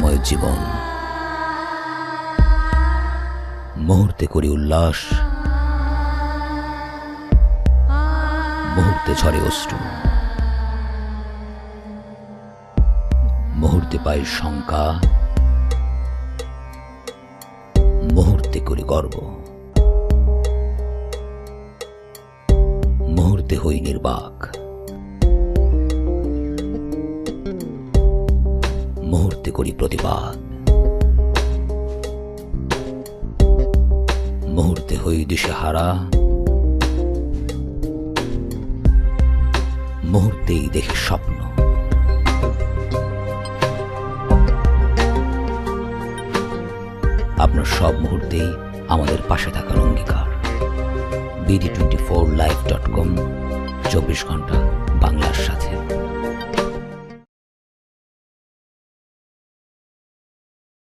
মুহূর্তময় জীবন। মুহূর্তে করি উল্লাস, মুহূর্তে ঝরে অশ্রু, মুহূর্তে পাই শঙ্কা, মুহূর্তে করি গর্ব, মুহূর্তে হই নির্বাক, মুহূর্তে করি প্রতিবাদ, মুহূর্তে হই দিশেহারা, মুহূর্তেই দেখি স্বপ্ন। আপনার সব মুহূর্তেই আমাদের পাশে থাকার অঙ্গীকার। BD24live.com, 24 ঘন্টা বাংলার সাথে।